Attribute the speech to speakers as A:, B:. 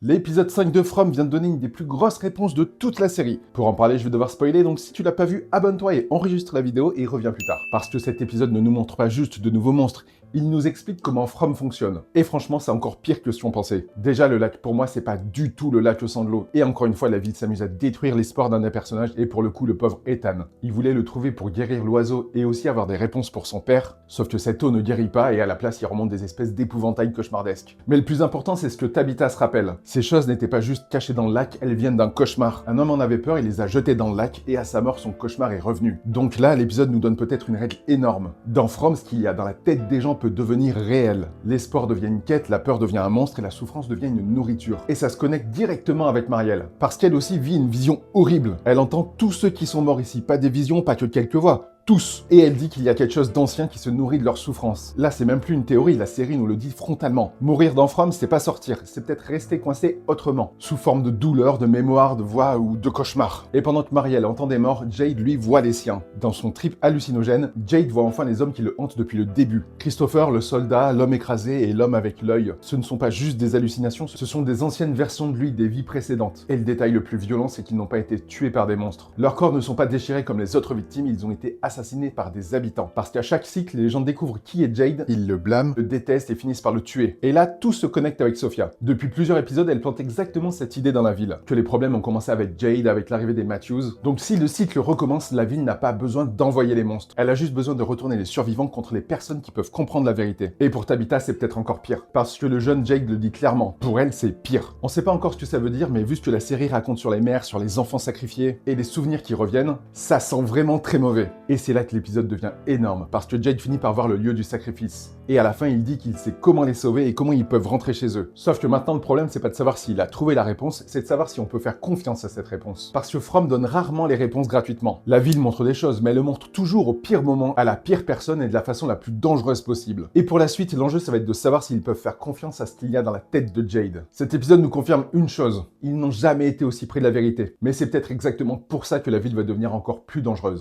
A: L'épisode 5 de From vient de donner une des plus grosses réponses de toute la série. Pour en parler, je vais devoir spoiler, donc si tu l'as pas vu, abonne-toi et enregistre la vidéo et reviens plus tard. Parce que cet épisode ne nous montre pas juste de nouveaux monstres, il nous explique comment From fonctionne. Et franchement, c'est encore pire que ce qu'on pensait. Déjà, le lac, pour moi, c'est pas du tout le lac au sang de l'eau. Et encore une fois, la ville s'amuse à détruire l'espoir d'un des personnages, et pour le coup, le pauvre Ethan. Il voulait le trouver pour guérir l'oiseau et aussi avoir des réponses pour son père, sauf que cette eau ne guérit pas et à la place, il remonte des espèces d'épouvantails cauchemardesques. Mais le plus important, c'est ce que Tabitha se rappelle. Ces choses n'étaient pas juste cachées dans le lac, elles viennent d'un cauchemar. Un homme en avait peur, il les a jetées dans le lac, et à sa mort, son cauchemar est revenu. Donc là, l'épisode nous donne peut-être une règle énorme. Dans From, ce qu'il y a dans la tête des gens peut devenir réel. L'espoir devient une quête, la peur devient un monstre et la souffrance devient une nourriture. Et ça se connecte directement avec Marielle. Parce qu'elle aussi vit une vision horrible. Elle entend tous ceux qui sont morts ici, pas des visions, pas que quelques voix. Tous. Et elle dit qu'il y a quelque chose d'ancien qui se nourrit de leur souffrance. Là, c'est même plus une théorie, la série nous le dit frontalement. Mourir dans From, c'est pas sortir, c'est peut-être rester coincé autrement, sous forme de douleur, de mémoire, de voix ou de cauchemar. Et pendant que Marielle entend des morts, Jade, lui, voit les siens. Dans son trip hallucinogène, Jade voit enfin les hommes qui le hantent depuis le début. Christopher, le soldat, l'homme écrasé et l'homme avec l'œil. Ce ne sont pas juste des hallucinations, ce sont des anciennes versions de lui, des vies précédentes. Et le détail le plus violent, c'est qu'ils n'ont pas été tués par des monstres. Leurs corps ne sont pas déchirés comme les autres victimes, ils ont été assassinés par des habitants. Parce qu'à chaque cycle, les gens découvrent qui est Jade, ils le blâment, le détestent et finissent par le tuer. Et là, tout se connecte avec Sophia. Depuis plusieurs épisodes, elle plante exactement cette idée dans la ville. Que les problèmes ont commencé avec Jade, avec l'arrivée des Matthews. Donc si le cycle recommence, la ville n'a pas besoin d'envoyer les monstres. Elle a juste besoin de retourner les survivants contre les personnes qui peuvent comprendre la vérité. Et pour Tabitha, c'est peut-être encore pire. Parce que le jeune Jade le dit clairement. Pour elle, c'est pire. On sait pas encore ce que ça veut dire, mais vu ce que la série raconte sur les mères, sur les enfants sacrifiés, et les souvenirs qui reviennent, ça sent vraiment très mauvais. Et c'est là que l'épisode devient énorme, parce que Jade finit par voir le lieu du sacrifice. Et à la fin, il dit qu'il sait comment les sauver et comment ils peuvent rentrer chez eux. Sauf que maintenant, le problème, c'est pas de savoir s'il a trouvé la réponse, c'est de savoir si on peut faire confiance à cette réponse. Parce que From donne rarement les réponses gratuitement. La ville montre des choses, mais elle le montre toujours au pire moment, à la pire personne et de la façon la plus dangereuse possible. Et pour la suite, l'enjeu, ça va être de savoir s'ils peuvent faire confiance à ce qu'il y a dans la tête de Jade. Cet épisode nous confirme une chose, ils n'ont jamais été aussi près de la vérité. Mais c'est peut-être exactement pour ça que la ville va devenir encore plus dangereuse.